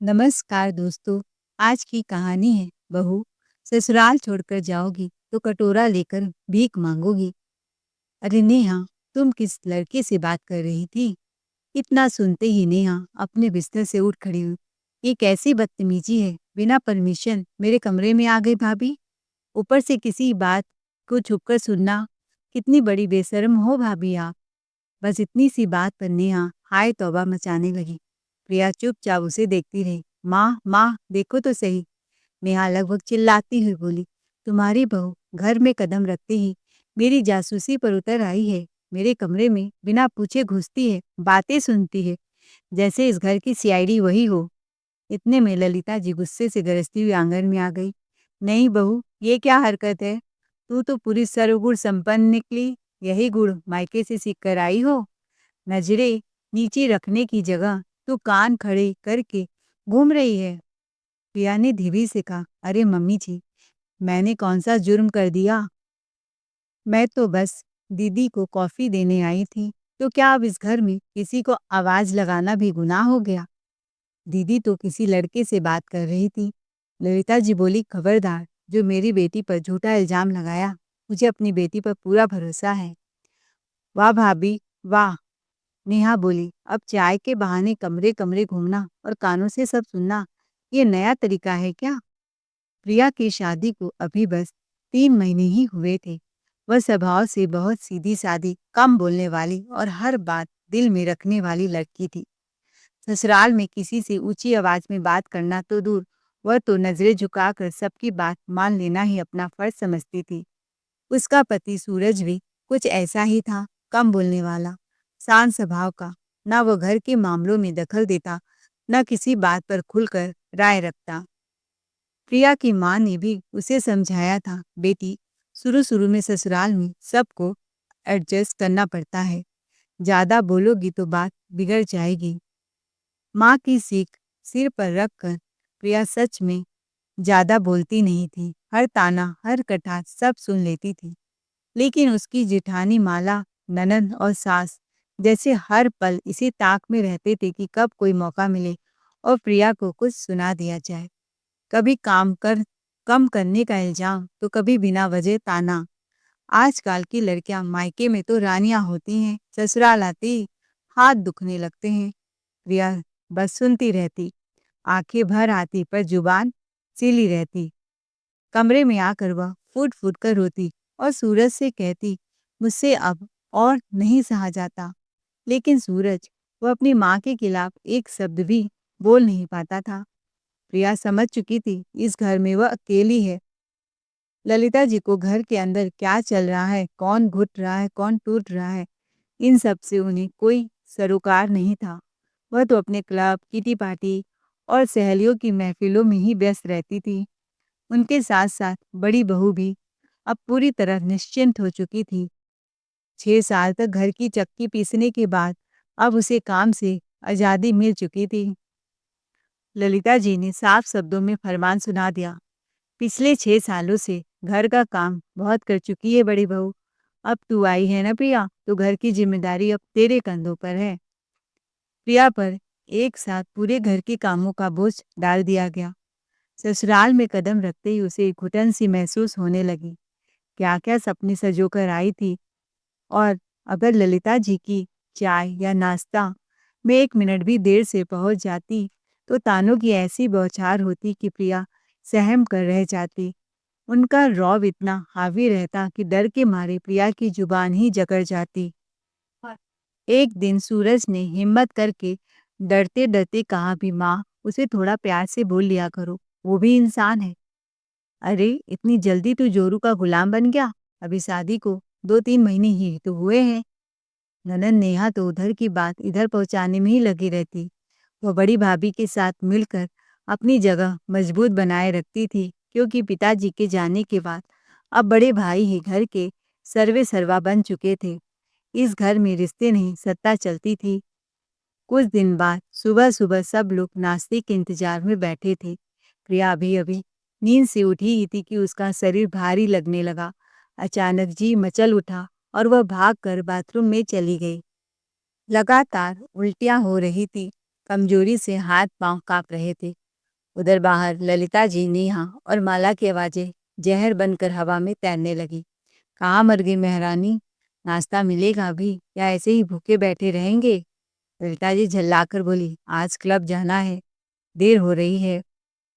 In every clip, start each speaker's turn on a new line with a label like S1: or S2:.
S1: नमस्कार दोस्तों। आज की कहानी है बहू ससुराल छोड़कर जाओगी तो कटोरा लेकर भीख मांगोगी। अरे नेहा, तुम किस लड़के से बात कर रही थी? इतना सुनते ही नेहा अपने बिस्तर से उठ खड़ी हुई। ये कैसी बदतमीजी है, बिना परमिशन मेरे कमरे में आ गई भाभी। ऊपर से किसी बात को छुपकर सुनना। कितनी बड़ी बेशर्म हो भाभी आप। बस इतनी सी बात पर नेहा हाय तौबा मचाने लगी। प्रिया चुपचाप उसे देखती रही। माँ माँ देखो तो सही, नेहा लगभग चिल्लाती हुई बोली। तुम्हारी बहू घर में कदम रखते ही मेरी जासूसी पर उतर आई है। मेरे कमरे में बिना पूछे घुसती है, बातें सुनती है, जैसे इस घर की सीआईडी वही हो। इतने में ललिता जी गुस्से से गरजती हुई आंगन में आ गई। नहीं बहू, ये क्या हरकत है? तू तो पूरी सर्वगुण संपन्न निकली। यही गुण मायके से सीख कर आई हो। नजरें नीचे रखने की जगह तू कान खड़े करके घूम रही है। प्रिया ने धीरे से कहा, अरे मम्मी जी, मैंने कौन सा जुर्म कर दिया? मैं तो बस दीदी को कॉफी देने आई थी। तो क्या अब इस घर में किसी को आवाज लगाना भी गुनाह हो गया? दीदी तो किसी लड़के से बात कर रही थी। ललिता जी बोली, खबरदार, जो मेरी बेटी पर झूठा इल्जाम लगाया। मुझे अपनी बेटी पर पूरा भरोसा है। वाह भाभी वाह, नेहा बोली। अब चाय के बहाने कमरे कमरे घूमना और कानों से सब सुनना, ये नया तरीका है क्या? प्रिया की शादी को अभी बस 3 महीने ही हुए थे। वह स्वभाव से बहुत सीधी सादी, कम बोलने वाली और हर बात दिल में रखने वाली लड़की थी। ससुराल में किसी से ऊंची आवाज में बात करना तो दूर, वह तो नजरें झुकाकर सबकी बात मान लेना ही अपना फर्ज समझती थी। उसका पति सूरज भी कुछ ऐसा ही था, कम बोलने वाला, शांत स्वभाव का। ना वो घर के मामलों में दखल देता, न किसी बात पर खुलकर राय रखता। प्रिया की माँ ने भी उसे समझाया था, बेटी, शुरू शुरू में ससुराल में सबको एडजस्ट करना पड़ता है। ज्यादा बोलोगी तो बात बिगड़ जाएगी। माँ की सीख सिर पर रखकर प्रिया सच में ज्यादा बोलती नहीं थी। हर ताना, हर कटाक्ष सब सुन लेती थी। लेकिन उसकी जेठानी माला, ननद और सास जैसे हर पल इसी ताक में रहते थे कि कब कोई मौका मिले और प्रिया को कुछ सुना दिया जाए। कभी काम कर कम करने का इल्जाम, तो कभी बिना वजह ताना। आजकल की लड़कियां मायके में तो रानियां होती हैं, ससुराल आती हाथ दुखने लगते हैं। प्रिया बस सुनती रहती, आंखें भर आती पर जुबान सीली रहती। कमरे में आकर वह फूट फूट कर रोती और सूरज से कहती, मुझसे अब और नहीं सहा जाता। लेकिन सूरज, वह अपनी माँ के खिलाफ एक शब्द भी बोल नहीं पाता था। प्रिया समझ चुकी थी, इस घर में वह अकेली है। ललिता जी को घर के अंदर क्या चल रहा है, कौन घुट रहा है, कौन टूट रहा है, इन सब से उन्हें कोई सरोकार नहीं था। वह तो अपने क्लब, किटी पार्टी और सहेलियों की महफिलों में ही व्यस्त रहती थी। उनके साथ साथ बड़ी बहू भी अब पूरी तरह निश्चिंत हो चुकी थी। 6 साल तक घर की चक्की पीसने के बाद अब उसे काम से आज़ादी मिल चुकी थी। ललिता जी ने साफ शब्दों में फरमान सुना दिया, पिछले 6 सालों से घर का काम बहुत कर चुकी है बड़ी बहू। अब तू आई है ना प्रिया, तो घर की जिम्मेदारी अब तेरे कंधों पर है। प्रिया पर एक साथ पूरे घर के कामों का बोझ डाल दिया गया। ससुराल में कदम रखते ही उसे घुटन सी महसूस होने लगी। क्या क्या सपने सजोकर आई थी, और अगर ललिता जी की चाय या नाश्ता में 1 मिनट भी देर से पहुंच जाती तो तानों की ऐसी बौछार होती कि प्रिया सहम कर रह जाती। उनका रौब इतना हावी रहता कि डर के मारे प्रिया की जुबान ही जकड़ जाती। एक दिन सूरज ने हिम्मत करके डरते डरते कहा, भी माँ, उसे थोड़ा प्यार से बोल लिया करो, वो भी इंसान है। अरे इतनी जल्दी तू जोरू का गुलाम बन गया? अभी शादी को 2-3 महीने ही तो हुए हैं। ननद नेहा तो उधर की बात इधर पहुंचाने में ही लगी रहती। वो बड़ी भाभी के साथ मिलकर अपनी जगह मजबूत बनाए रखती थी, क्योंकि पिताजी के जाने के बाद अब बड़े भाई ही घर के सर्वे सर्वा बन चुके थे। इस घर में रिश्ते नहीं, सत्ता चलती थी। कुछ दिन बाद सुबह सुबह सब लोग नाश्ते के इंतजार में बैठे थे। प्रिया अभी अभी नींद से उठी ही थी कि उसका शरीर भारी लगने लगा। अचानक जी मचल उठा और वह भागकर बाथरूम में चली गई। लगातार उल्टियां हो रही थी। कमजोरी से हाथ पांव कांप रहे थे। उधर बाहर ललिता जी, नेहा और माला की आवाजें जहर बनकर हवा में तैरने लगी। कहाँ मर गई महारानी? नाश्ता मिलेगा अभी या ऐसे ही भूखे बैठे रहेंगे? ललिता जी झल्लाकर बोली, आज क्लब जाना है, देर हो रही है।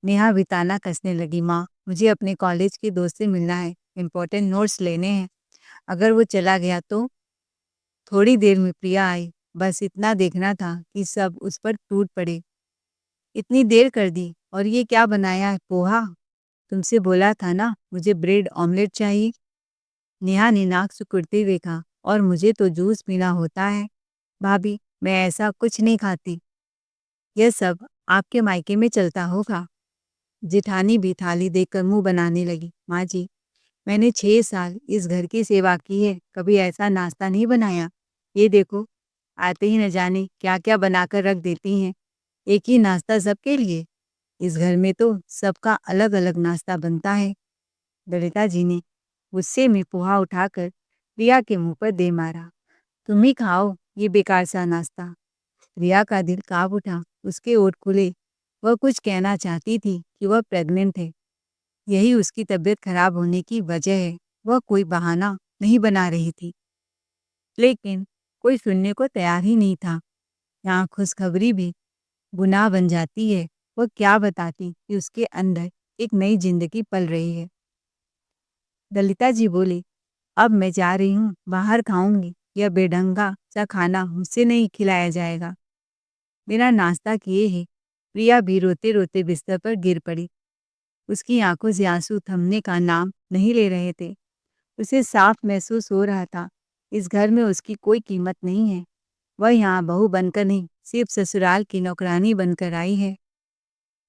S1: नेहा भी ताना कसने लगी, माँ मुझे अपने कॉलेज के दोस्त से मिलना है, इम्पोर्टेंट नोट्स लेने हैं। अगर वो चला गया तो? थोड़ी देर में प्रिया आई, बस इतना देखना था कि सब उस पर टूट पड़े। इतनी देर कर दी, और ये क्या बनाया है, पोहा? तुमसे बोला था ना मुझे ब्रेड ऑमलेट चाहिए। नेहा ने नाक सिकुड़ते हुए कहा, और मुझे तो जूस पीना होता है। भाभी मैं ऐसा कुछ नहीं खाती। यह सब आपके मायके में चलता होगा। जेठानी भी थाली देखकर मुंह बनाने लगी, माँ जी मैंने 6 साल इस घर की सेवा की है, कभी ऐसा नाश्ता नहीं बनाया। ये देखो आते ही न जाने क्या क्या बनाकर रख देती हैं। एक ही नाश्ता सबके लिए? इस घर में तो सबका अलग अलग नाश्ता बनता है। ललिता जी ने गुस्से में पोहा उठाकर प्रिया के मुंह पर दे मारा। तुम ही खाओ ये बेकार सा नाश्ता। रिया का दिल कांप उठा, उसके ओठ खुले। वह कुछ कहना चाहती थी कि वह प्रेग्नेंट है, यही उसकी तबीयत खराब होने की वजह है। वह कोई बहाना नहीं बना रही थी, लेकिन कोई सुनने को तैयार ही नहीं था। यहाँ खुशखबरी भी गुनाह बन जाती है। वह क्या बताती कि उसके अंदर एक नई जिंदगी पल रही है। ललिता जी बोली, अब मैं जा रही हूँ, बाहर खाऊंगी। यह बेढंगा सा खाना मुझसे नहीं खिलाया जाएगा। बिना नाश्ता किए ही प्रिया भी रोते रोते बिस्तर पर गिर पड़ी। उसकी आंखों से आंसू थमने का नाम नहीं ले रहे थे। उसे साफ महसूस हो रहा था, इस घर में उसकी कोई कीमत नहीं है। वह यहाँ बहू बनकर नहीं, सिर्फ ससुराल की नौकरानी बनकर आई है।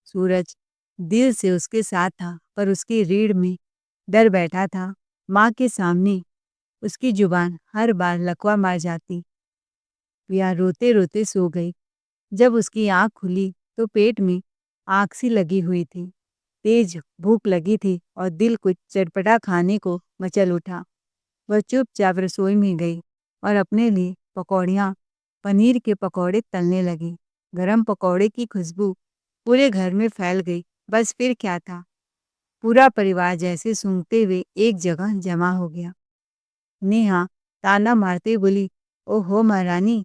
S1: सूरज दिल से उसके साथ था, पर उसकी रीढ़ में डर बैठा था। माँ के सामने उसकी जुबान हर बार लकवा मार जाती। प्रिया रोते रोते सो गई। जब उसकी आंख खुली तो पेट में आग सी लगी हुई थी। तेज भूख लगी थी और दिल कुछ चटपटा खाने को मचल उठा। वह चुपचाप रसोई में गई और अपने लिए पकौड़ियाँ, पनीर के पकौड़े तलने लगी। गरम पकौड़े की खुशबू पूरे घर में फैल गई। बस फिर क्या था, पूरा परिवार जैसे सूंघते हुए एक जगह जमा हो गया। नेहा ताना मारते बोली, ओहो महारानी,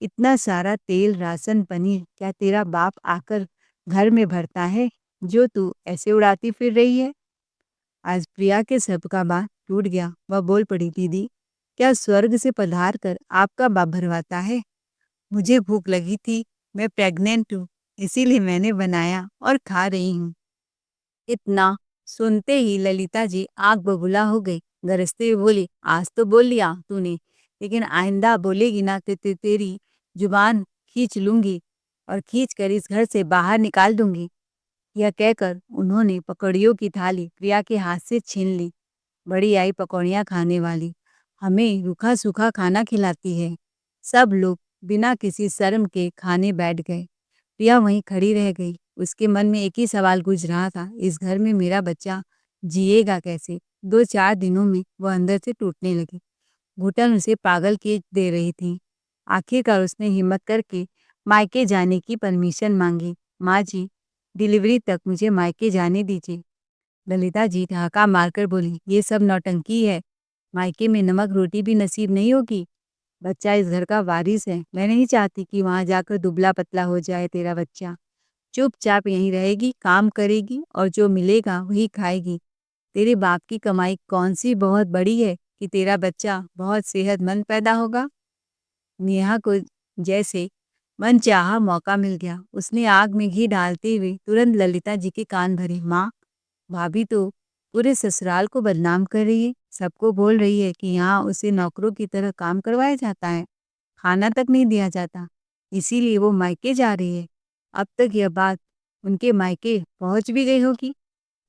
S1: इतना सारा तेल, राशन, पनीर क्या तेरा बाप आकर घर में भरता है जो तू ऐसे उड़ाती फिर रही है? आज प्रिया के सब का बात टूट गया। वह बोल पड़ी, दीदी क्या स्वर्ग से पधार कर आपका बाप भरवाता है? मुझे भूख लगी थी, मैं प्रेग्नेंट हूँ, इसीलिए मैंने बनाया और खा रही हूँ। इतना सुनते ही ललिता जी आग बबूला हो गई। गरजते हुए बोली, आज तो बोल लिया तूने, लेकिन आइंदा बोलेगी ना तो तेरी जुबान खींच लूंगी और खींच कर इस घर से बाहर निकाल दूंगी। यह कहकर उन्होंने पकौड़ियों की थाली प्रिया के हाथ से छीन ली। बड़ी आई पकौड़ियाँ खाने वाली, हमें रूखा सूखा खाना खिलाती है। सब लोग बिना किसी शर्म के खाने बैठ गए। प्रिया वहीं खड़ी रह गई। उसके मन में एक ही सवाल गूंज रहा था, इस घर में मेरा बच्चा जिएगा कैसे? 2-4 दिनों में वह अंदर से टूटने लगी। घुटन उसे पागल किए दे रही थी। आखिरकार उसने हिम्मत करके मायके जाने की परमिशन मांगी। माँ जी, डिलीवरी तक मुझे मायके जाने दीजिए। ललिता जी ठहाका मारकर बोली, ये सब नौटंकी है। मायके में नमक रोटी भी नसीब नहीं होगी। बच्चा इस घर का वारिस है। मैं नहीं चाहती कि वहां जाकर दुबला पतला हो जाए तेरा बच्चा। चुपचाप यहीं रहेगी, काम करेगी और जो मिलेगा वही खाएगी। तेरे बाप की कमाई कौन सी बहुत बड़ी है कि तेरा बच्चा बहुत सेहतमंद पैदा होगा? नेहा को जैसे मनचाहा मौका मिल गया। उसने आग में घी डालते हुए तुरंत ललिता जी के कान भरे, माँ भाभी तो पूरे ससुराल को बदनाम कर रही है। सबको बोल रही है कि यहाँ उसे नौकरों की तरह काम करवाया जाता है, खाना तक नहीं दिया जाता, इसीलिए वो मायके जा रही है। अब तक यह बात उनके मायके पहुंच भी गई होगी।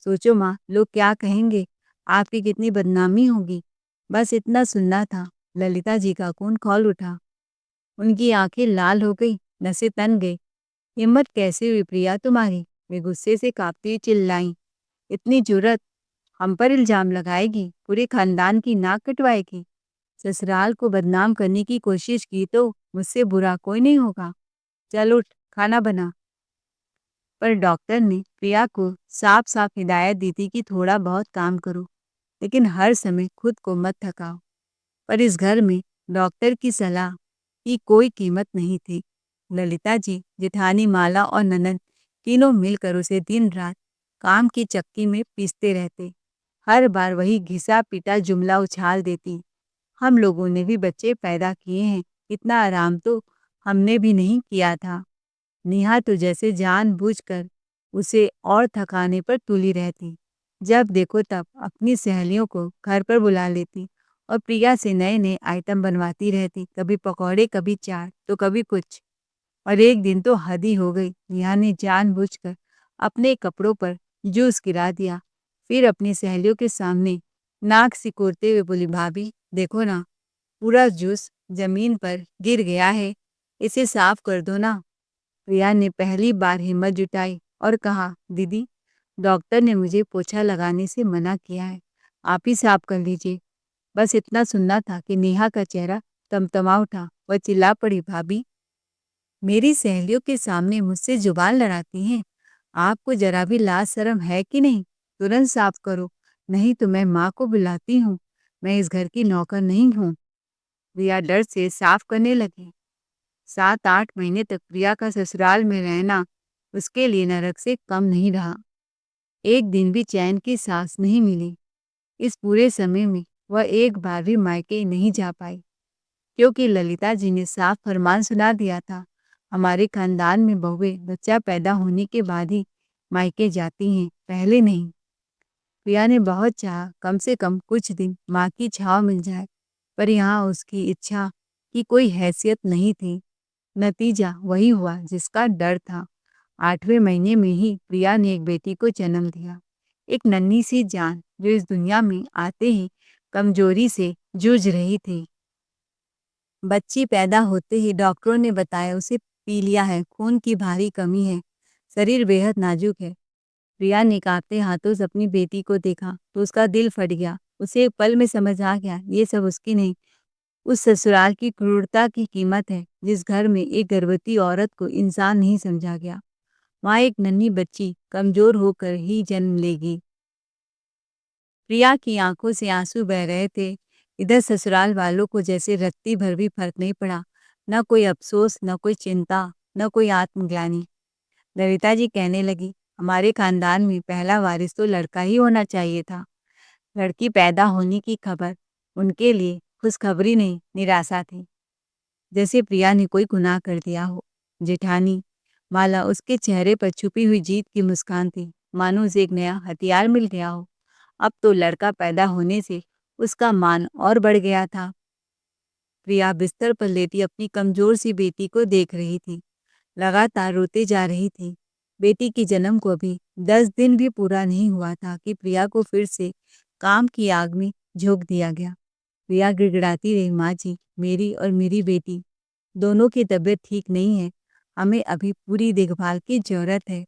S1: सोचो माँ, लोग क्या कहेंगे, आपकी कितनी बदनामी होगी। बस इतना सुनना था। ललिता जी का खून खौल उठा। उनकी आंखें लाल हो गई, नसें तन गई। हिम्मत कैसे हुई प्रिया तुम्हारी? वे गुस्से से कांपती हुई चिल्लाई, इतनी जुर्रत, हम पर इल्जाम लगाएगी, पूरे खानदान की नाक कटवाएगी। ससुराल को बदनाम करने की कोशिश की तो मुझसे बुरा कोई नहीं होगा। चल उठ, खाना बना। पर डॉक्टर ने प्रिया को साफ साफ हिदायत दी थी कि थोड़ा बहुत काम करो, लेकिन हर समय खुद को मत थकाओ। पर इस घर में डॉक्टर की सलाह की कोई कीमत नहीं थी। ललिता जी, जेठानी माला और ननद तीनों मिलकर उसे दिन रात काम की चक्की में पीसते रहते। हर बार वही घिसा पिटा जुमला उछाल देती, हम लोगों ने भी बच्चे पैदा किए हैं, इतना आराम तो हमने भी नहीं किया था। नेहा तो जैसे जानबूझकर उसे और थकाने पर तुली रहती। जब देखो तब अपनी सहेलियों को घर पर बुला लेती और प्रिया से नए नए आइटम बनवाती रहती, कभी पकौड़े, कभी चाट, तो कभी कुछ। और एक दिन तो हद ही हो गई, नेहा ने जानबूझकर अपने कपड़ों पर जूस गिरा दिया। फिर अपनी सहेलियों के सामने नाक सिकोड़ते हुए बोली, भाभी देखो ना, पूरा जूस जमीन पर गिर गया है, इसे साफ कर दो ना। प्रिया ने पहली बार हिम्मत जुटाई और कहा, दीदी, डॉक्टर ने मुझे पोछा लगाने से मना किया है, आप ही साफ कर लीजिए। बस इतना सुनना था कि नेहा का चेहरा तमतमा उठा। वह चिल्ला पड़ी, भाभी, मेरी सहेलियों के सामने मुझसे जुबान लड़ाती हैं, आपको जरा भी लाज शर्म है कि नहीं? तुरंत साफ करो, नहीं तो मैं माँ को बुलाती हूँ। मैं इस घर की नौकर नहीं हूँ। प्रिया डर से साफ करने लगी। 7-8 महीने तक प्रिया का ससुराल में रहना उसके लिए नरक से कम नहीं रहा। एक दिन भी चैन की सांस नहीं मिली। इस पूरे समय में वह एक बार भी मायके नहीं जा पाई, क्योंकि ललिता जी ने साफ फरमान सुना दिया था, हमारे खानदान में बहुएं बच्चा पैदा होने के बाद ही मायके जाती हैं, पहले नहीं। प्रिया ने बहुत चाहा कम से कम कुछ दिन माँ की छाँव मिल जाए, पर यहाँ उसकी इच्छा की कोई हैसियत नहीं थी। नतीजा वही हुआ जिसका डर था। 8वें महीने में ही प्रिया ने एक बेटी को जन्म दिया। एक नन्ही सी जान जो इस दुनिया में आते ही कमजोरी से जूझ रही थी। बच्ची पैदा होते ही डॉक्टरों ने बताया उसे पीलिया है, खून की भारी कमी है, शरीर बेहद नाजुक है। प्रिया ने कांपते हाथों से अपनी बेटी को देखा तो उसका दिल फट गया। उसे एक पल में समझ आ गया, ये सब उसकी नहीं, उस ससुराल की क्रूरता की कीमत है, जिस घर में एक गर्भवती औरत को इंसान नहीं समझा गया। वहाँ एक नन्ही बच्ची कमजोर होकर ही जन्म लेगी। प्रिया की आंखों से आंसू बह रहे थे। इधर ससुराल वालों को जैसे रत्ती भर भी फर्क नहीं पड़ा। न कोई अफसोस, न कोई चिंता, न कोई आत्मग्लानि। ललिता जी कहने लगी, हमारे खानदान में पहला वारिस तो लड़का ही होना चाहिए था। लड़की पैदा होने की खबर उनके लिए खुशखबरी नहीं, निराशा थी। जैसे प्रिया ने कोई गुनाह कर दिया हो। जेठानी माला उसके चेहरे पर छुपी हुई जीत की मुस्कान थी, मानो उसे एक नया हथियार मिल गया हो। अब तो लड़का पैदा होने से उसका मान और बढ़ गया था। प्रिया बिस्तर पर लेटी अपनी कमजोर सी बेटी को देख रही थी, लगातार रोते जा रही थी। बेटी की जन्म को अभी 10 दिन भी पूरा नहीं हुआ था कि प्रिया को फिर से काम की आग में झोंक दिया गया। प्रिया गिड़गिड़ाती रही, माँ जी, मेरी और मेरी बेटी दोनों की तबीयत ठीक नहीं है, हमें अभी पूरी देखभाल की जरूरत है।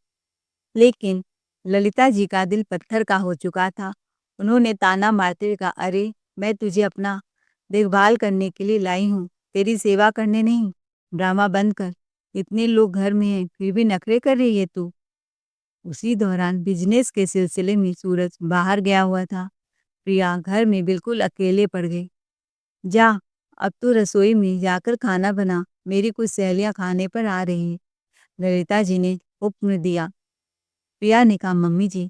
S1: लेकिन ललिता जी का दिल पत्थर का हो चुका था। उन्होंने ताना मारते हुए कहा, अरे मैं तुझे अपना देखभाल करने के लिए लाई हूँ, तेरी सेवा करने नहीं। ड्रामा बंद कर, इतने लोग घर में हैं फिर भी नखरे कर रही है तू। उसी दौरान बिजनेस के सिलसिले में सूरज बाहर गया हुआ था। प्रिया घर में बिल्कुल अकेले पड़ गई। जा, अब तू रसोई में जाकर खाना बना, मेरी कुछ सहेलियां खाने पर आ रही हैं। ललिता जी ने हुक्म दिया। प्रिया ने कहा, मम्मी जी,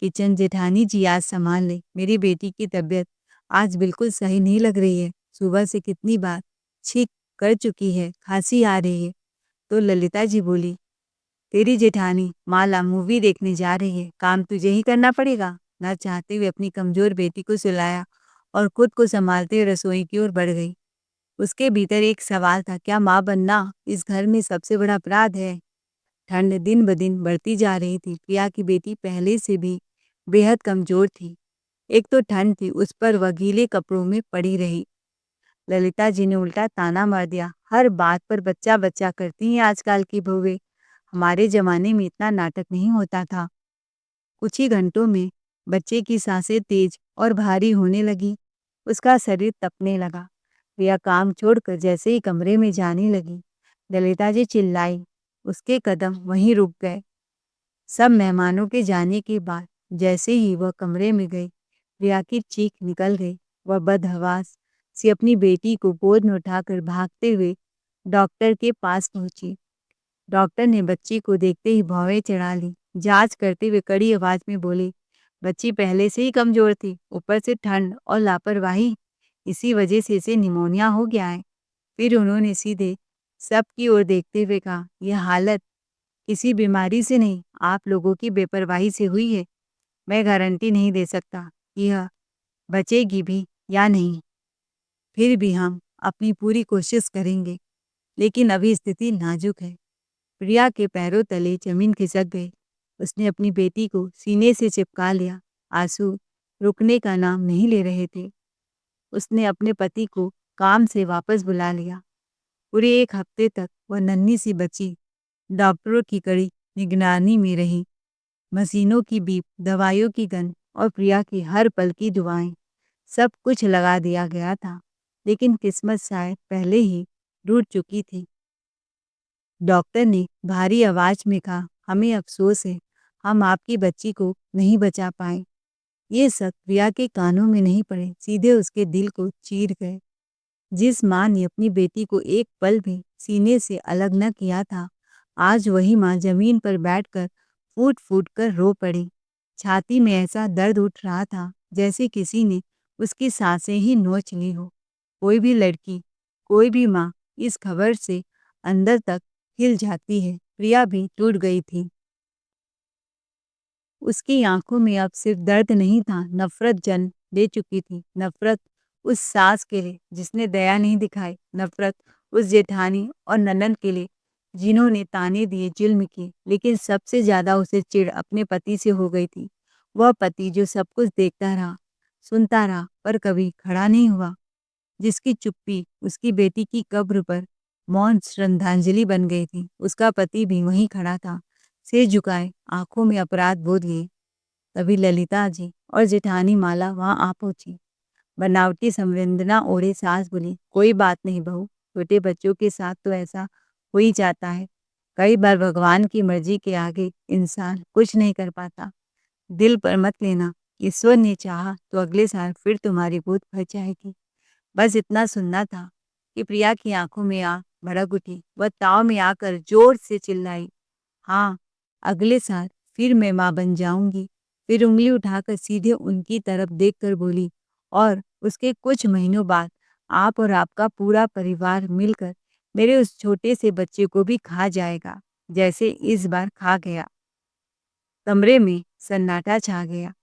S1: किचन जेठानी जी आज संभाल ले, मेरी बेटी की तबीयत आज बिल्कुल सही नहीं लग रही है, सुबह से कितनी बार छींक कर चुकी है, खांसी आ रही है। तो ललिता जी बोली, तेरी जेठानी माला मूवी देखने जा रही है, काम तुझे ही करना पड़ेगा। ना चाहते हुए अपनी कमजोर बेटी को सुलाया और खुद को संभालते हुए रसोई की ओर बढ़ गई। उसके भीतर एक सवाल था, क्या माँ बनना इस घर में सबसे बड़ा अपराध है? ठंड दिन ब दिन बढ़ती जा रही थी। प्रिया की बेटी पहले से भी बेहद कमजोर थी। एक तो ठंड थी, उस पर वह गीले कपड़ों में पड़ी रही। ललिता जी ने उल्टा ताना मार दिया, हर बात पर बच्चा बच्चा करती हैं आजकल की बहुएं। हमारे जमाने में इतना नाटक नहीं होता था। कुछ ही घंटों में बच्चे की सांसें तेज और भारी होने लगी। उसका शरीर तपने लगा। प्रिया काम छोड़कर जैसे ही कमरे में जाने लगी, ललिता जी चिल्लाई, उसके कदम वहीं रुक गए। सब मेहमानों के जाने के बाद जैसे ही वह कमरे में गई, प्रिया की चीख निकल गई। वह बदहवास सी अपनी बेटी को गोद में उठाकर भागते हुए डॉक्टर के पास पहुंची। डॉक्टर ने बच्ची को देखते ही भौहें चढ़ा ली। जांच करते हुए कड़ी आवाज में बोले, बच्ची पहले से ही कमजोर थी, ऊपर से ठंड और लापरवाही, इसी वजह से इसे निमोनिया हो गया है। फिर उन्होंने सीधे सबकी ओर देखते हुए कहा, यह हालत किसी बीमारी से नहीं, आप लोगों की बेपरवाही से हुई है। मैं गारंटी नहीं दे सकता कि यह बचेगी भी या नहीं, फिर भी हम अपनी पूरी कोशिश करेंगे, लेकिन अभी स्थिति नाजुक है। प्रिया के पैरों तले जमीन खिसक गई। उसने अपनी बेटी को सीने से चिपका लिया। आंसू रुकने का नाम नहीं ले रहे थे। उसने अपने पति को काम से वापस बुला लिया। पूरे 1 हफ्ते तक वह नन्ही सी बच्ची डॉक्टरों की कड़ी निगरानी में रही। मशीनों की बीप, दवाइयों की गंध और प्रिया की हर पल की दुआएं, सब कुछ लगा दिया गया था, लेकिन किस्मत शायद पहले ही रूठ चुकी थी। डॉक्टर ने भारी आवाज में कहा, हमें अफसोस है, हम आपकी बच्ची को नहीं बचा पाए। ये सब प्रिया के कानों में नहीं पड़े, सीधे उसके दिल को चीर गए। जिस माँ ने अपनी बेटी को एक पल भी सीने से अलग न किया था, आज वही माँ जमीन पर बैठकर फूट फूट कर रो पड़ी। छाती में ऐसा दर्द उठ रहा था जैसे किसी ने उसकी सांसें ही नोच ली हो। कोई भी लड़की, कोई भी माँ इस खबर से अंदर तक हिल जाती है। प्रिया भी टूट गई थी। उसकी आंखों में अब सिर्फ दर्द नहीं था, नफरत जन्म ले चुकी थी। नफरत उस सास के लिए जिसने दया नहीं दिखाई, नफरत उस जेठानी और ननद के लिए जिन्होंने ताने दिए, जुल्म किए, लेकिन सबसे ज्यादा उसे चिढ़ अपने पति से हो गई थी। वह पति जो सब कुछ देखता रहा, सुनता रहा, पर कभी खड़ा नहीं हुआ, जिसकी चुप्पी उसकी बेटी की कब्र पर मौन श्रद्धांजलि बन गई थी। उसका पति भी वहीं खड़ा था, सिर झुकाए, आंखों में अपराध बोध लिए। तभी ललिता जी और जेठानी माला वहां आ पहुंची। बनावटी संवेदना ओढ़े सास बोली, कोई बात नहीं बहू, छोटे बच्चों के साथ तो ऐसा हो ही जाता है। कई बार भगवान की मर्जी के आगे इंसान कुछ नहीं कर पाता। दिल पर मत लेना, ईश्वर ने चाहा तो अगले साल फिर तुम्हारी गोद भर जाएगी। बस इतना सुनना था कि प्रिया की आंखों में आग भड़क उठी। वह ताव में आकर जोर से चिल्लाई, हाँ, अगले साल फिर मैं माँ बन जाऊंगी। फिर उंगली उठाकर सीधे उनकी तरफ देखकर बोली, और उसके कुछ महीनों बाद आप और आपका पूरा परिवार मिलकर मेरे उस छोटे से बच्चे को भी खा जाएगा, जैसे इस बार खा गया। कमरे में सन्नाटा छा गया।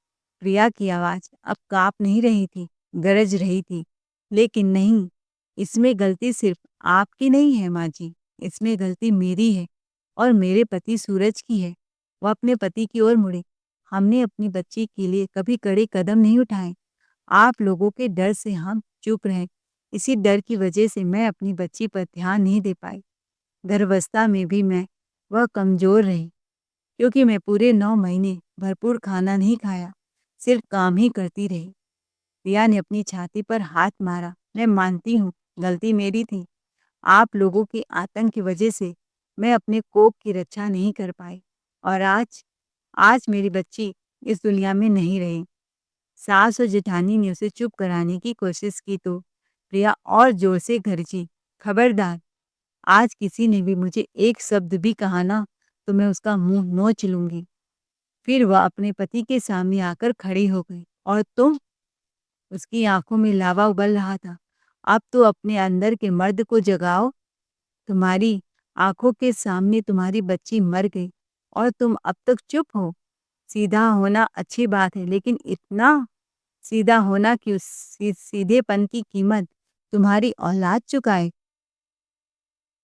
S1: प्रिया की आवाज अब कांप नहीं रही थी, गरज रही थी। लेकिन नहीं, इसमें गलती सिर्फ आपकी नहीं है माँ जी, इसमें गलती मेरी है और मेरे पति सूरज की है। वो अपने पति की ओर मुड़े। हमने अपनी बच्ची के लिए कभी कड़े कदम नहीं उठाए। आप लोगों के डर से हम चुप रहे। इसी डर की वजह से मैं अपनी बच्ची पर ध्यान नहीं दे पाई। गर्भावस्था में भी मैं वह कमजोर रही, क्योंकि मैं पूरे 9 महीने भरपूर खाना नहीं खाया, सिर्फ काम ही करती रही। प्रिया ने अपनी छाती पर हाथ मारा। मैं मानती हूँ, गलती मेरी थी। आप लोगों के आतंक की वजह से मैं अपने कोख की रक्षा नहीं कर पाई, और आज आज मेरी बच्ची इस दुनिया में नहीं रही। सास और जेठानी ने उसे चुप कराने की कोशिश की तो प्रिया और जोर से गरजी, खबरदार, आज किसी ने भी मुझे एक शब्द भी कहा ना, तो मैं उसका मुंह नोच लूंगी। फिर वह अपने पति के सामने आकर खड़ी हो गई। और तुम? उसकी आंखों में लावा उबल रहा था। अब तो अपने अंदर के मर्द को जगाओ। तुम्हारी आंखों के सामने तुम्हारी बच्ची मर गई और तुम अब तक चुप हो। सीधा होना अच्छी बात है, लेकिन इतना सीधा होना कि उस सीधेपन की कीमत तुम्हारी औलाद चुकाए।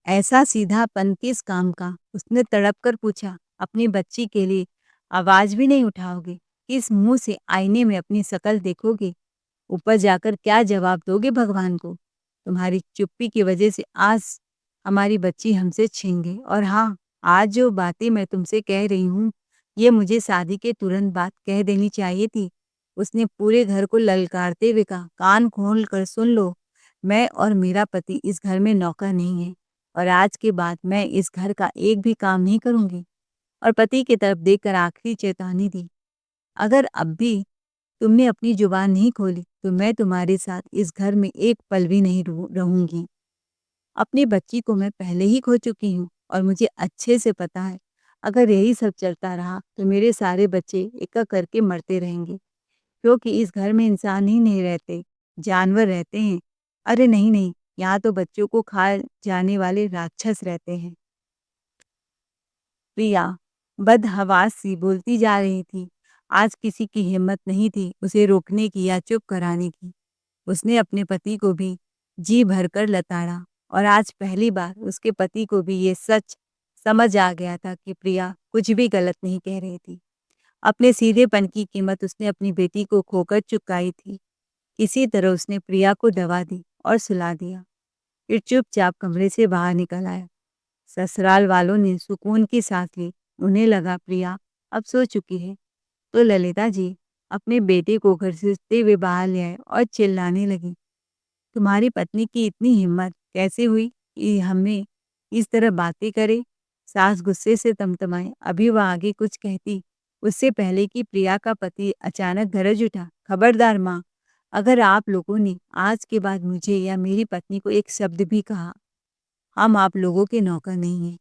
S1: ऐसा सीधापन किस काम का? उसने तड़प कर पूछा। अपनी बच्ची के लिए आवाज भी नहीं उठाओगे? किस मुंह से आईने में अपनी शकल देखोगे? ऊपर जाकर क्या जवाब दोगे भगवान को? तुम्हारी चुप्पी की वजह से आज हमारी बच्ची हमसे छीन गई। और हाँ, आज जो बातें मैं तुमसे कह रही हूँ, ये मुझे शादी के तुरंत बाद कह देनी चाहिए थी। उसने पूरे घर को ललकारते हुए कहा, कान खोल कर सुन लो, मैं और मेरा पति इस घर में नौकर नहीं है। और आज के बाद मैं इस घर का एक भी काम नहीं करूँगी। और पति की तरफ देखकर आखिरी चेतावनी दी, अगर अब भी तुमने अपनी जुबान नहीं खोली तो मैं तुम्हारे साथ इस घर में एक पल भी नहीं रहूँगी। अपनी बच्ची को मैं पहले ही खो चुकी हूँ और मुझे अच्छे से पता है, अगर यही सब चलता रहा तो मेरे सारे बच्चे एक-एक करके मरते रहेंगे, क्योंकि इस घर में इंसान ही नहीं रहते, जानवर रहते हैं। अरे नहीं, नहीं, यहाँ तो बच्चों को खा जाने वाले राक्षस रहते हैं। प्रिया बदहवास सी बोलती जा रही थी। आज किसी की हिम्मत नहीं थी उसे रोकने की या चुप कराने की। उसने अपने पति को भी जी भरकर लताड़ा और आज पहली बार उसके पति को भी ये सच समझ आ गया था कि प्रिया कुछ भी गलत नहीं कह रही थी। अपने सीधेपन की कीमत उसने अपनी बेटी को खोकर चुकाई थी। इसी तरह उसने प्रिया को दवा दी और सुला दिया। फिर चुपचाप कमरे से बाहर निकल आया। ससुराल वालों ने सुकून की सांस ली। उन्हें लगा प्रिया अब सो चुकी है, तो ललिता जी अपने बेटे को घसीटते हुए बाहर ले आए और चिल्लाने लगी, तुम्हारी पत्नी की इतनी हिम्मत कैसे हुई कि हमें इस तरह बातें करे। सास गुस्से से तमतमाए। अभी वह आगे कुछ कहती उससे पहले कि प्रिया का पति अचानक गरज उठा, खबरदार माँ, अगर आप लोगों ने आज के बाद मुझे या मेरी पत्नी को एक शब्द भी कहा, हम आप लोगों के नौकर नहीं हैं।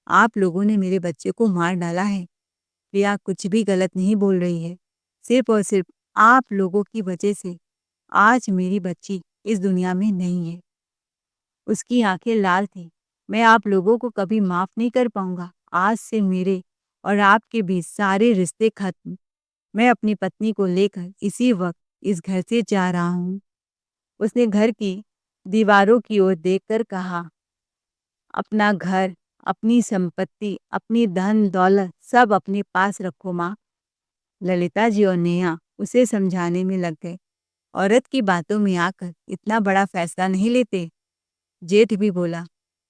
S1: आप लोगों ने मेरे बच्चे को मार डाला है। प्रिया कुछ भी गलत नहीं बोल रही है। सिर्फ और सिर्फ आप लोगों की वजह से आज मेरी बच्ची इस दुनिया में नहीं है। उसकी आंखें लाल थी। मैं आप लोगों को कभी माफ नहीं कर पाऊंगा। आज से मेरे और आपके बीच सारे रिश्ते खत्म। मैं अपनी पत्नी को लेकर इसी वक्त इस घर से जा रहा हूँ। उसने घर की दीवारों की ओर देखकर कहा, अपना घर, अपनी संपत्ति, अपनी धन दौलत सब अपने पास रखो माँ। ललिता जी और नेहा उसे समझाने में लग गए। औरत की बातों में आकर इतना बड़ा फैसला नहीं लेते। जेठ भी बोला,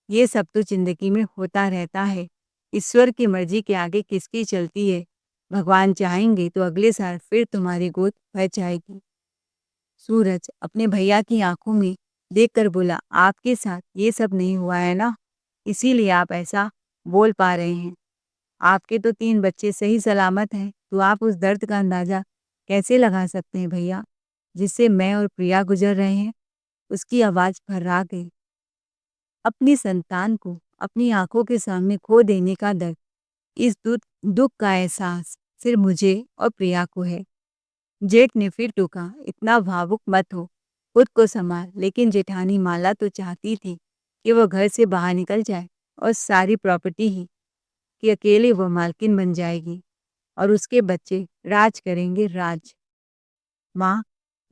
S1: ये सब तो जिंदगी में होता रहता है। ईश्वर की मर्जी के आगे किसकी चलती है। भगवान चाहेंगे तो अगले साल फिर तुम्हारी गोद भर जाएगी। सूरज अपने भैया की आंखों में देखकर बोला, आपके साथ ये सब नहीं हुआ है ना, इसीलिए आप ऐसा बोल पा रहे हैं। आपके तो 3 बच्चे सही सलामत हैं, तो आप उस दर्द का अंदाजा कैसे लगा सकते हैं भैया, जिससे मैं और प्रिया गुजर रहे हैं। उसकी आवाज भर्रा गई। अपनी संतान को अपनी आंखों के सामने खो देने का दर्द, इस दुख का एहसास सिर्फ मुझे और प्रिया को है। जेठ ने फिर टोका, इतना भावुक मत हो, खुद को संभाल। लेकिन जेठानी माला तो चाहती थी कि वह घर से बाहर निकल जाए और सारी प्रॉपर्टी ही कि अकेले वह मालकिन बन जाएगी और उसके बच्चे राज करेंगे राज। माँ,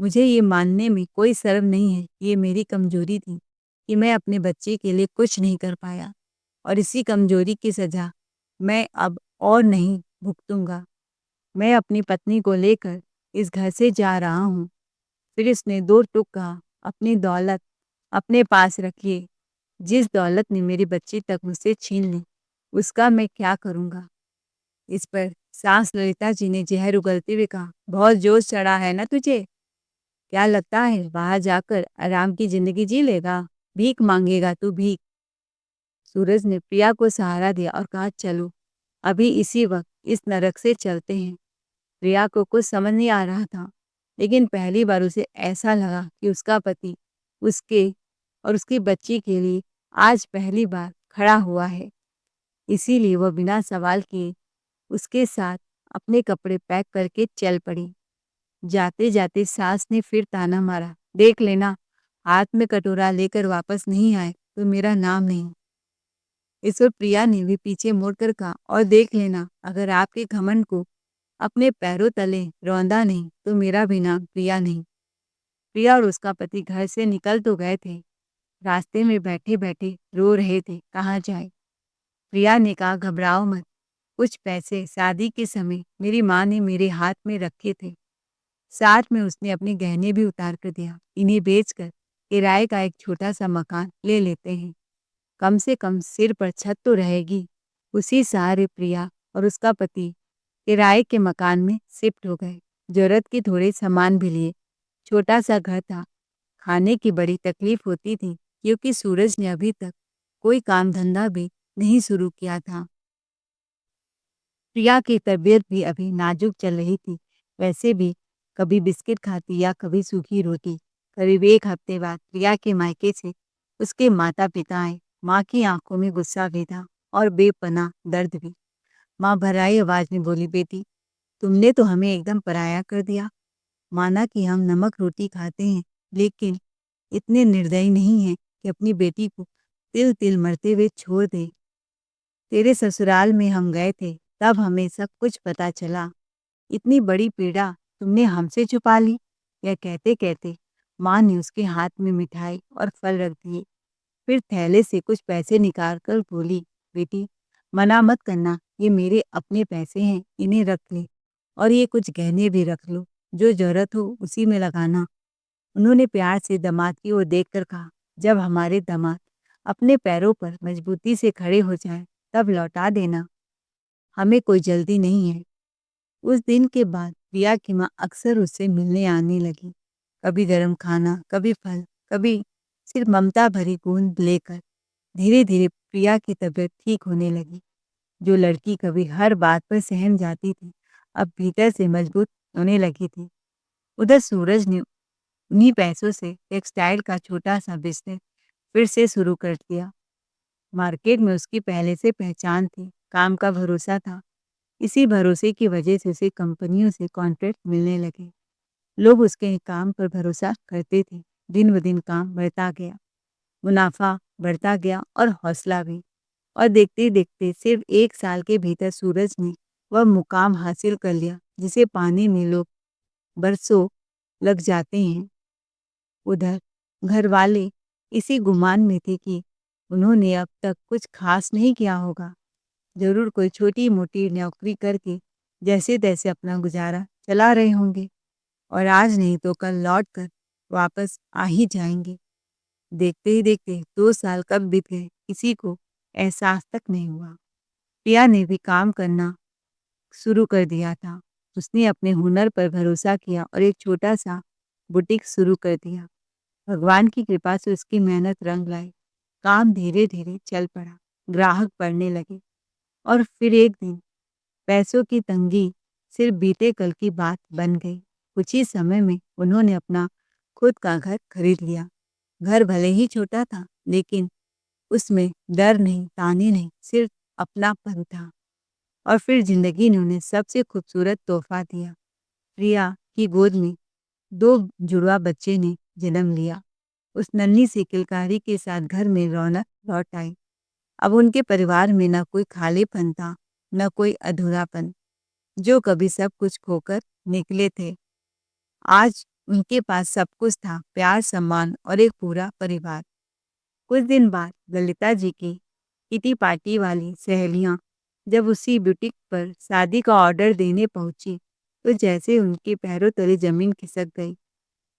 S1: मुझे ये मानने में कोई शर्म नहीं है, ये मेरी कमजोरी थी कि मैं अपने बच्चे के लिए कुछ नहीं कर पाया और इसी कमजोरी की सजा मैं अब और नहीं भुगतूंगा। मैं अपनी पत्नी को लेकर इस घर से जा रहा हूँ। फिर उसने 2 टूक कहा, अपनी दौलत अपने पास रखिए। जिस दौलत ने मेरी बच्ची तक मुझसे छीन ली, उसका मैं क्या करूँगा। इस पर सास ललिता जी ने जहर उगलते हुए कहा, बहुत जोश चढ़ा है ना तुझे। क्या लगता है बाहर जाकर आराम की जिंदगी जी लेगा, भीख मांगेगा तू भीख। सूरज ने प्रिया को सहारा दिया और कहा, चलो अभी इसी वक्त इस नरक से चलते हैं। प्रिया को कुछ समझ नहीं आ रहा था, लेकिन पहली बार उसे ऐसा लगा कि उसका पति उसके और उसकी बच्ची के लिए आज पहली बार खड़ा हुआ है। इसीलिए वह बिना सवाल किए उसके साथ अपने कपड़े पैक करके चल पड़ी। जाते जाते सास ने फिर ताना मारा, देख लेना, हाथ में कटोरा लेकर वापस नहीं आए तो मेरा नाम नहीं। इस पर प्रिया ने भी पीछे मुड़कर कहा, और देख लेना, अगर आपके घमंड को अपने पैरों तले रौंदा नहीं तो मेरा भी नाम प्रिया नहीं। प्रिया और उसका पति घर से निकल तो गए थे, रास्ते में बैठे बैठे रो रहे थे, कहाँ जाए। प्रिया ने कहा, घबराओ मत, कुछ पैसे शादी के समय मेरी माँ ने मेरे हाथ में रखे थे, साथ में उसने अपने गहने भी उतार कर दिया। इन्हें बेचकर किराए का एक छोटा सा मकान ले लेते हैं, कम से कम सिर पर छत तो रहेगी। उसी सहारे प्रिया और उसका पति किराए के मकान में शिफ्ट हो गए। जरूरत के थोड़े सामान भी लिए। छोटा सा घर था। खाने की बड़ी तकलीफ होती थी क्योंकि सूरज ने अभी तक कोई काम धंधा भी नहीं शुरू किया था। प्रिया की तबीयत भी अभी नाजुक चल रही थी। वैसे भी कभी बिस्किट खाती या कभी सूखी रोटी। करीब 1 हफ्ते बाद प्रिया के मायके से उसके माता-पिता आए। माँ की आंखों में गुस्सा भी था और बेपनाह दर्द भी। माँ भराई आवाज में बोली, बेटी, तुमने तो हमें एकदम पराया कर दिया। माना कि हम नमक रोटी खाते हैं, लेकिन इतने निर्दयी नहीं हैं कि अपनी बेटी को तिल-तिल मरते हुए छोड़ दें। तेरे ससुराल में हम गए थे, तब हमें सब कुछ पता चला। इतनी बड़ी पीड़ा तुमने हमसे छुपा ली। यह कहते-कहते माँ ने उसके हाथ में मिठाई और फल रख दिए। फिर थैले से कुछ पैसे निकाल कर बोली, बेटी, मना मत करना, ये मेरे अपने पैसे हैं, इन्हें रख ले। और ये कुछ गहने भी रख लो, जो जरूरत हो उसी में लगाना। उन्होंने प्यार से दामाद की ओर देखकर कहा, जब हमारे दामाद अपने पैरों पर मजबूती से खड़े हो जाएं, तब लौटा देना। हमें कोई जल्दी नहीं है। उस दिन के बाद प्रिया की माँ अक्सर उससे मिलने आने लगी। कभी गर्म खाना, कभी फल, कभी सिर्फ ममता भरी बूंद लेकर। धीरे-धीरे प्रिया की तबीयत ठीक होने लगी। जो लड़की कभी हर बात पर सहम जाती थी, अब भीतर से मजबूत होने लगी थी। उधर सूरज ने उन्हीं पैसों से टेक्सटाइल का छोटा-सा बिज़नेस फिर से शुरू कर दिया। मार्केट में उसकी पहले से पहचान थी, काम का भरोसा था। इसी भरोसे की वजह से उसे कंपनियों से कॉन्ट्रैक्ट मिलने लगे। लोग उसके काम पर भरोसा करते थे। दिन-ब-दिन काम बढ़ता गया, मुनाफा बढ़ता गया और हौसला भी। और देखते-देखते सिर्फ 1 साल के भीतर सूरज ने वह मुकाम हासिल कर लिया, जिसे पाने में लोग बरसों लग जाते हैं। उधर घरवाले इसी गुमान में थे कि उन्होंने अब तक कुछ खास नहीं किया होगा। ज़रूर कोई छोटी-मोटी नौकरी करके जैसे-तैसे अपना गुज़ारा चला रहे होंगे और आज नहीं तो कल लौट कर वापस आ ही जाएँगे। देखते ही देखते 2 साल कब बीत गए, किसी को एहसास तक नहीं हुआ। प्रिया ने भी काम करना शुरू कर दिया था। उसने अपने हुनर पर भरोसा किया और एक छोटा-सा बुटीक शुरू कर दिया। भगवान की कृपा से उसकी मेहनत रंग लाई। काम धीरे-धीरे चल पड़ा, ग्राहक बढ़ने लगे और फिर एक दिन पैसों की तंगी सिर्फ बीते कल की बात बन गई। कुछ ही समय में उन्होंने अपना खुद का घर खरीद लिया। घर भले ही छोटा था, लेकिन उसमें डर नहीं, ताने नहीं, सिर्फ अपनापन था। और फिर जिंदगी ने उन्हें सबसे खूबसूरत तोहफा दिया। प्रिया की गोद में 2 जुड़वा बच्चे ने जन्म लिया। उस नन्ही सी किलकारी के साथ घर में रौनक लौट आई। अब उनके परिवार में न कोई खालीपन था, न कोई अधूरापन। जो कभी सब कुछ खोकर निकले थे, आज उनके पास सब कुछ था, प्यार, सम्मान और एक पूरा परिवार। कुछ दिन बाद ललिता जी की किटी पार्टी वाली सहेलियां जब उसी बुटीक पर शादी का ऑर्डर देने पहुंची, तो जैसे उनके पैरों तले जमीन खिसक गई।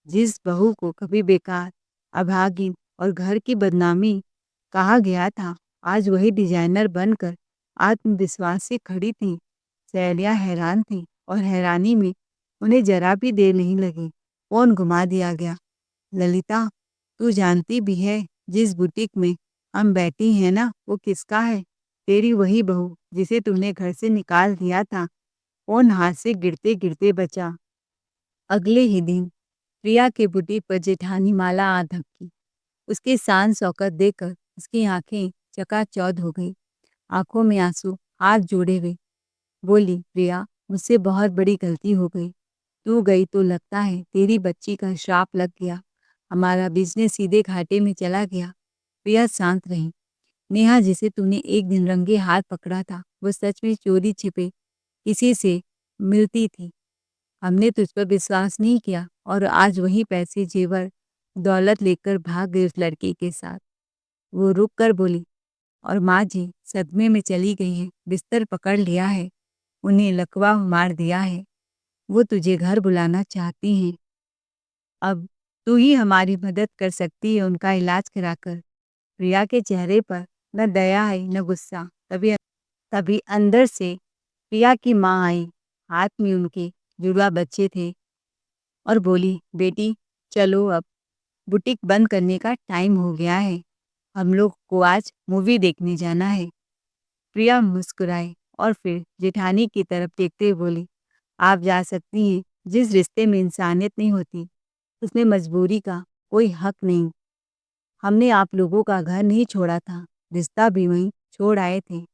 S1: जिस बहू को कभी बेकार, अभागिन और घर की बदनामी कहा गया था, आज वही डिजाइनर बनकर आत्मविश्वास से खड़ी थी। सहेलियां हैरान थीं और हैरानी में उन्हें जरा भी देर नहीं लगी। फोन घुमा दिया गया। ललिता, तू जानती भी है जिस बुटीक में हम बैठी हैं ना, वो किसका है? तेरी वही बहू जिसे तूने घर से निकाल दिया था। फोन हाथ से गिरते-गिरते बचा। अगले ही दिन प्रिया के बुटीक पर जेठानी माला आ धमकी। उसकी शान शौकत देखकर उसकी आंखें चकाचौंध हो गई। आंखों में आंसू, हाथ जोड़े हुए बोली, प्रिया, मुझसे बहुत बड़ी गलती हो गई। तू गई तो लगता है तेरी बच्ची का श्राप लग गया। हमारा बिजनेस सीधे घाटे में चला गया। प्रिया शांत रही। नेहा, जिसे तूने एक दिन रंगे हाथ पकड़ा था, वो सच में चोरी छिपे किसी से मिलती थी। हमने तुझ पर विश्वास नहीं किया और आज वही पैसे, जेवर, दौलत लेकर भाग गई उस लड़की के साथ। वो रुक कर बोली, और माँ जी सदमे में चली गई है, बिस्तर पकड़ लिया है, उन्हें लकवा मार दिया है। वो तुझे घर बुलाना चाहती हैं। अब तू ही हमारी मदद कर सकती है उनका इलाज कराकर। प्रिया के चेहरे पर न दया आई न गुस्सा। तभी तभी अंदर से प्रिया की माँ आई। हाथ में उनके जुड़वा बच्चे थे और बोली, बेटी, चलो अब बुटीक बंद करने का टाइम हो गया है। हम लोग को आज मूवी देखने जाना है। प्रिया मुस्कुराई और फिर जेठानी की तरफ देखते हुए बोली, आप जा सकती हैं। जिस रिश्ते में इंसानियत नहीं होती, उसमें मजबूरी का कोई हक नहीं। हमने आप लोगों का घर नहीं छोड़ा था, रिश्ता भी वहीं छोड़ आए थे।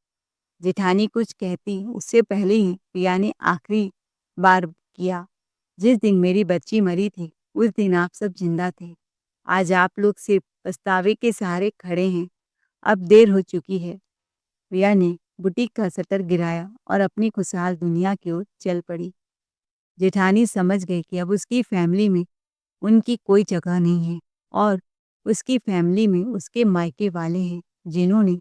S1: जेठानी कुछ कहती उससे पहले ही प्रिया ने आखिरी बार किया। जिस दिन मेरी बच्ची मरी थी, उस दिन आप सब जिंदा थे। आज आप लोग सिर्फ पछतावे के सहारे खड़े हैं। अब देर हो चुकी है। प्रिया ने बुटीक का शटर गिराया और अपनी खुशहाल दुनिया की ओर चल पड़ी। जेठानी समझ गई कि अब उसकी फैमिली में उनकी कोई जगह नहीं है और उसकी फैमिली में उसके मायके वाले हैं, जिन्होंने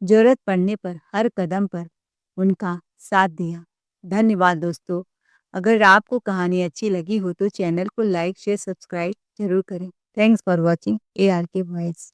S1: जरूरत पड़ने पर हर कदम पर उनका साथ दिया। धन्यवाद दोस्तों। अगर आपको कहानी अच्छी लगी हो तो चैनल को लाइक शेयर सब्सक्राइब जरूर करें। Thanks for watching ARK voice.